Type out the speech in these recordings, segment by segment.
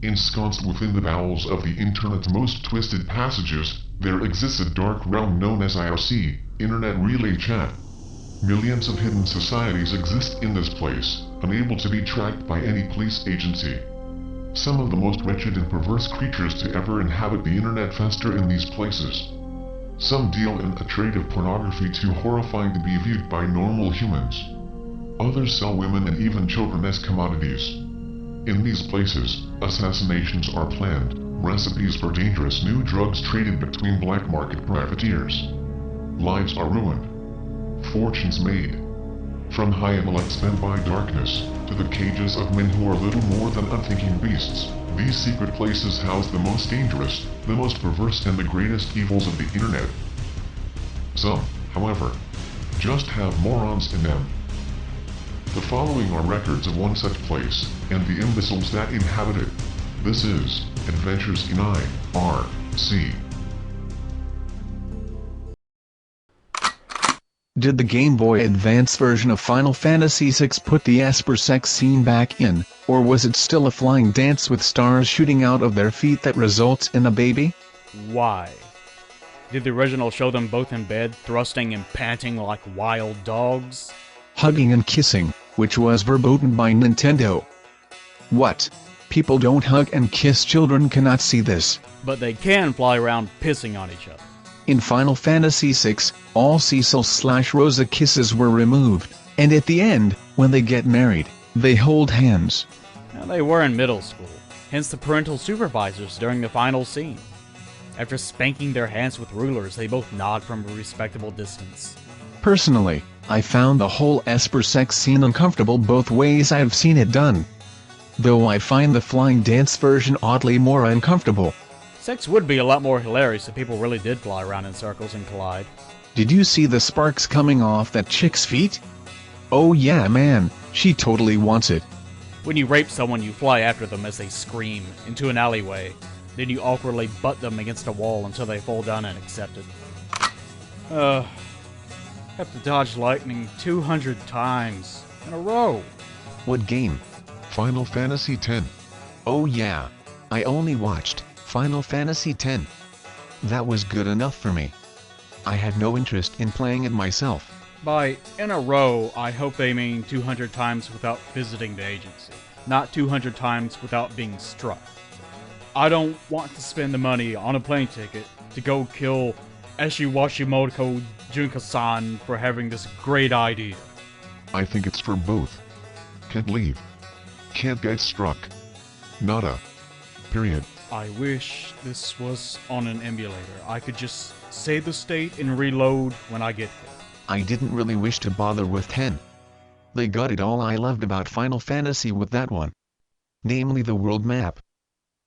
Ensconced within the bowels of the internet's most twisted passages, there exists a dark realm known as IRC, Internet Relay Chat. Millions of hidden societies exist in this place, unable to be tracked by any police agency. Some of the most wretched and perverse creatures to ever inhabit the internet fester in these places. Some deal in a trade of pornography too horrifying to be viewed by normal humans. Others sell women and even children as commodities. In these places, assassinations are planned, recipes for dangerous new drugs traded between black market privateers. Lives are ruined. Fortunes made. From high intellect spent by darkness, to the cages of men who are little more than unthinking beasts, these secret places house the most dangerous, the most perverse and the greatest evils of the internet. Some, however, just have morons in them. The following are records of one such place, and the imbeciles that inhabit it. This is Adventures in IRC. Did the Game Boy Advance version of Final Fantasy VI put the Esper sex scene back in, or was it still a flying dance with stars shooting out of their feet that results in a baby? Why? Did the original show them both in bed, thrusting and panting like wild dogs? Hugging and kissing, which was verboten by Nintendo. What? People don't hug and kiss, children cannot see this. But they can fly around pissing on each other. In Final Fantasy VI, all Cecil/Rosa kisses were removed, and at the end, when they get married, they hold hands. Now, they were in middle school, hence the parental supervisors during the final scene. After spanking their hands with rulers, they both nod from a respectable distance. Personally, I found the whole Esper sex scene uncomfortable both ways I've seen it done. Though I find the flying dance version oddly more uncomfortable. Sex would be a lot more hilarious if people really did fly around in circles and collide. Did you see the sparks coming off that chick's feet? Oh yeah man, she totally wants it. When you rape someone, you fly after them as they scream into an alleyway. Then you awkwardly butt them against a wall until they fall down and accept it. Have to dodge lightning 200 times in a row. What game? Final Fantasy X. Oh yeah, I only watched Final Fantasy X. That was good enough for me. I had no interest in playing it myself. By in a row, I hope they mean 200 times without visiting the agency, not 200 times without being struck. I don't want to spend the money on a plane ticket to go kill Eshiwashimoto Junka-san for having this great idea. I think it's for both. Can't leave. Can't get struck. Nada. Period. I wish this was on an emulator. I could just save the state and reload when I get there. I didn't really wish to bother with 10. They gutted all I loved about Final Fantasy with that one. Namely the world map.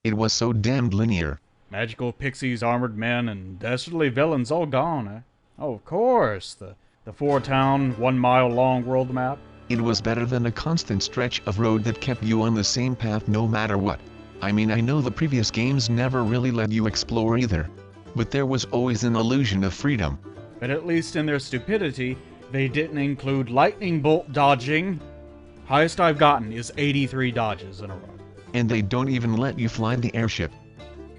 It was so damned linear. Magical pixies, armored men, and dastardly villains all gone, eh? Oh, of course, the 4-town, 1-mile-long world map. It was better than a constant stretch of road that kept you on the same path no matter what. I mean, I know the previous games never really let you explore either. But there was always an illusion of freedom. But at least in their stupidity, they didn't include lightning bolt dodging. Highest I've gotten is 83 dodges in a row. And they don't even let you fly the airship.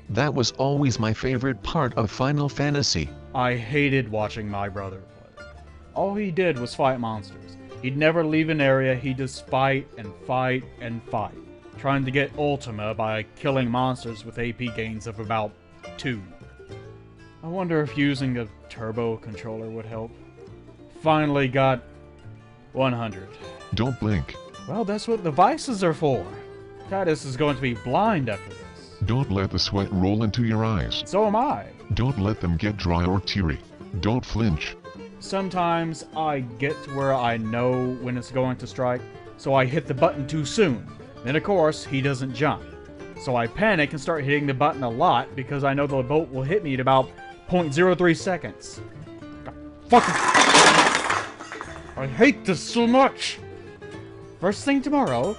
That was always my favorite part of Final Fantasy. I hated watching my brother play. All he did was fight monsters. He'd never leave an area, he'd just fight and fight and fight, trying to get Ultima by killing monsters with AP gains of about 2. I wonder if using a turbo controller would help. Finally got 100. Don't blink. Well, that's what the vices are for. Titus is going to be blind after this. Don't let the sweat roll into your eyes. So am I. Don't let them get dry or teary. Don't flinch. Sometimes I get to where I know when it's going to strike, so I hit the button too soon. Then of course, he doesn't jump. So I panic and start hitting the button a lot because I know the bolt will hit me at about 0.03 seconds. God, fucking... I hate this so much! First thing tomorrow,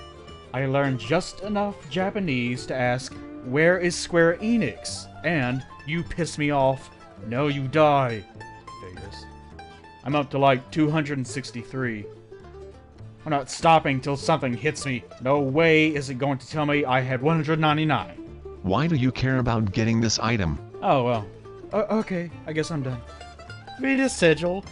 I learn just enough Japanese to ask, "Where is Square Enix?" and "You piss me off. No, you die." Figures. I'm up to like 263. I'm not stopping till something hits me. No way is it going to tell me I had 199. Why do you care about getting this item? Oh, well. Okay, I guess I'm done. Read a sigil.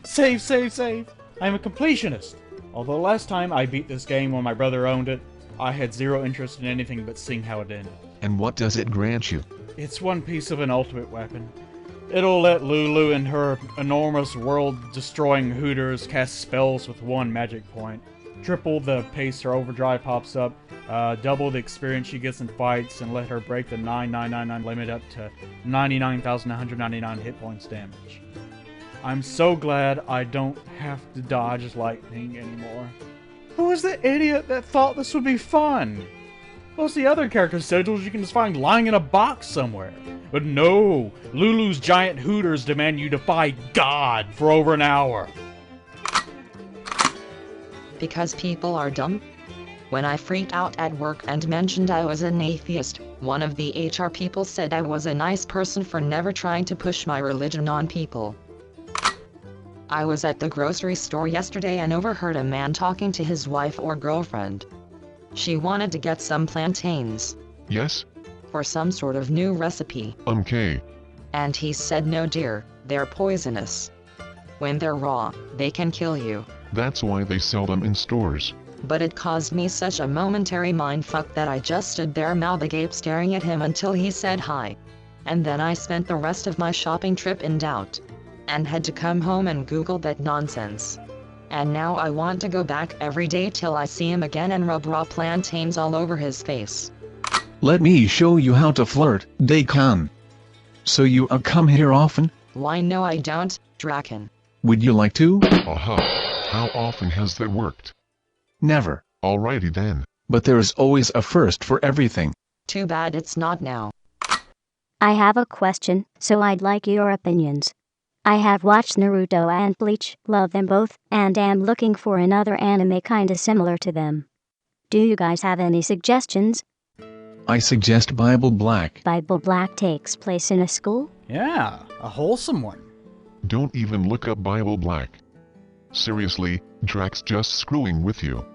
Save, save, save. I'm a completionist. Although last time I beat this game when my brother owned it, I had zero interest in anything but seeing how it ended. And what does it grant you? It's one piece of an ultimate weapon. It'll let Lulu and her enormous world-destroying hooters cast spells with one magic point. Triple the pace her overdrive pops up, double the experience she gets in fights, and let her break the 9999 limit up to 99,199 hit points damage. I'm so glad I don't have to dodge lightning anymore. Who was the idiot that thought this would be fun? Most of the other character sigils you can just find lying in a box somewhere. But no, Lulu's giant hooters demand you defy God for over an hour. Because people are dumb? When I freaked out at work and mentioned I was an atheist, one of the HR people said I was a nice person for never trying to push my religion on people. I was at the grocery store yesterday and overheard a man talking to his wife or girlfriend. She wanted to get some plantains. Yes? For some sort of new recipe. Okay. And he said no dear, they're poisonous. When they're raw, they can kill you. That's why they sell them in stores. But it caused me such a momentary mindfuck that I just stood there mouth agape staring at him until he said hi. And then I spent the rest of my shopping trip in doubt. And had to come home and Google that nonsense. And now I want to go back every day till I see him again and rub raw plantains all over his face. Let me show you how to flirt, Dakan. So you come here often? Why no I don't, Draken. Would you like to? Aha. How often has that worked? Never. Alrighty then. But there is always a first for everything. Too bad it's not now. I have a question, so I'd like your opinions. I have watched Naruto and Bleach, love them both, and am looking for another anime kinda similar to them. Do you guys have any suggestions? I suggest Bible Black. Bible Black takes place in a school? Yeah, a wholesome one. Don't even look up Bible Black. Seriously, Drax just screwing with you.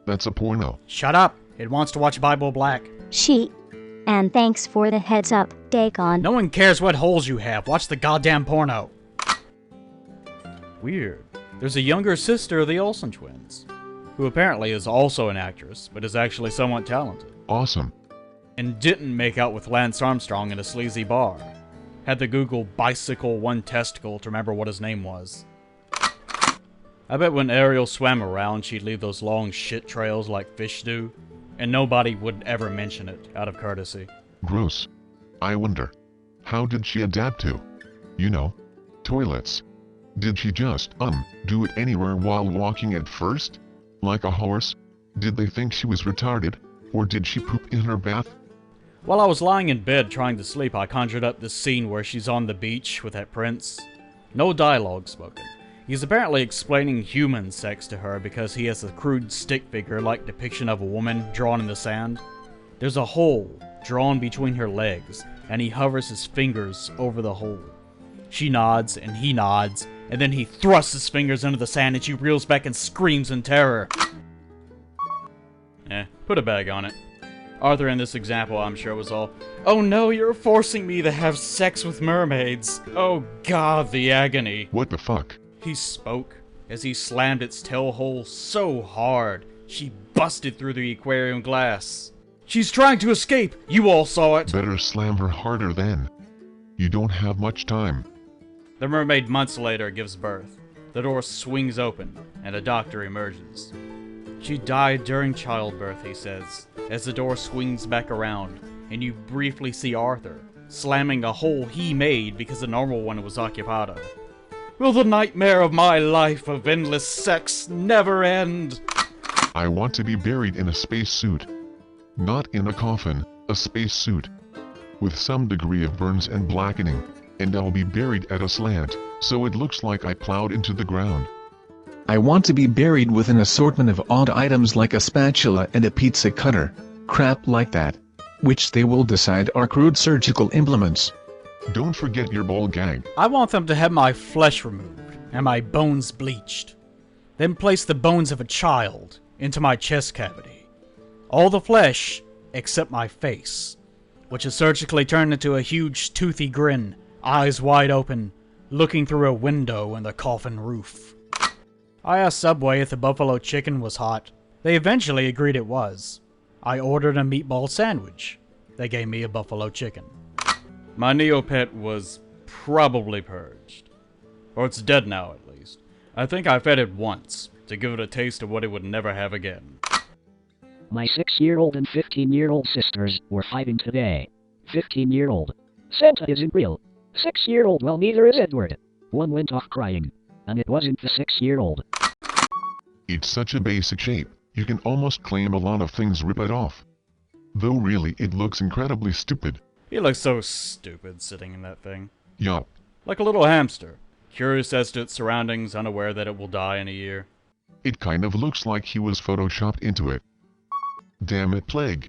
That's a porno. Shut up. It wants to watch Bible Black. And thanks for the heads up, Dakan. No one cares what holes you have. Watch the goddamn porno. Weird. There's a younger sister of the Olsen twins, who apparently is also an actress, but is actually somewhat talented. Awesome. And didn't make out with Lance Armstrong in a sleazy bar. Had to Google bicycle one testicle to remember what his name was. I bet when Ariel swam around, she'd leave those long shit trails like fish do, and nobody would ever mention it out of courtesy. Gross. I wonder. How did she adapt to? You know, toilets. Did she just, do it anywhere while walking at first? Like a horse? Did they think she was retarded? Or did she poop in her bath? While I was lying in bed trying to sleep, I conjured up this scene where she's on the beach with that prince. No dialogue spoken. He's apparently explaining human sex to her because he has a crude stick figure-like depiction of a woman drawn in the sand. There's a hole drawn between her legs, and he hovers his fingers over the hole. She nods, and he nods, and then he thrusts his fingers into the sand and she reels back and screams in terror. Put a bag on it. Arthur in this example, I'm sure, was all, "Oh no, you're forcing me to have sex with mermaids. Oh god, the agony." What the fuck? He spoke as he slammed its tail hole so hard, she busted through the aquarium glass. "She's trying to escape! You all saw it!" Better slam her harder then. You don't have much time. The mermaid months later gives birth. The door swings open, and a doctor emerges. She died during childbirth, he says, as the door swings back around, and you briefly see Arthur slamming a hole he made because the normal one was occupado. Will the nightmare of my life of endless sex never end? I want to be buried in a spacesuit. Not in a coffin, a spacesuit. With some degree of burns and blackening, and I'll be buried at a slant, so it looks like I plowed into the ground. I want to be buried with an assortment of odd items like a spatula and a pizza cutter, crap like that. Which they will decide are crude surgical implements. Don't forget your ball gag. I want them to have my flesh removed, and my bones bleached. then placed the bones of a child into my chest cavity. All the flesh except my face, which is surgically turned into a huge toothy grin, eyes wide open, looking through a window in the coffin roof. I asked Subway if the buffalo chicken was hot. They eventually agreed it was. I ordered a meatball sandwich. They gave me a buffalo chicken. My Neopet was probably purged. Or it's dead now, at least. I think I fed it once, to give it a taste of what it would never have again. My 6-year-old and 15-year-old sisters were fighting today. 15-year-old. Santa isn't real. 6-year-old, well, neither is Edward. One went off crying. And it wasn't the 6-year-old. It's such a basic shape, you can almost claim a lot of things rip it off. Though really it looks incredibly stupid. He looks so stupid sitting in that thing. Yup. Like a little hamster, curious as to its surroundings, unaware that it will die in a year. It kind of looks like he was photoshopped into it. Damn it, Plague.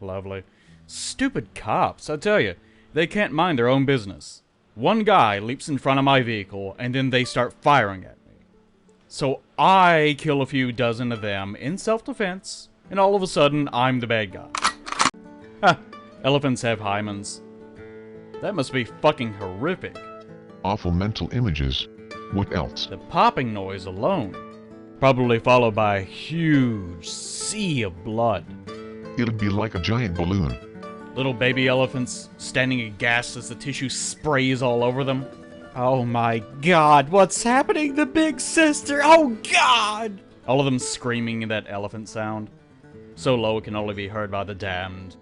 Lovely. Stupid cops, I tell you. They can't mind their own business. One guy leaps in front of my vehicle, and then they start firing at me. So I kill a few dozen of them in self-defense, and all of a sudden, I'm the bad guy. Ha! Elephants have hymens. That must be fucking horrific. Awful mental images. What else? The popping noise alone. Probably followed by a huge sea of blood. It'd be like a giant balloon. Little baby elephants standing aghast as the tissue sprays all over them. Oh my god, what's happening to Big Sister? Oh god! All of them screaming in that elephant sound. So low it can only be heard by the damned.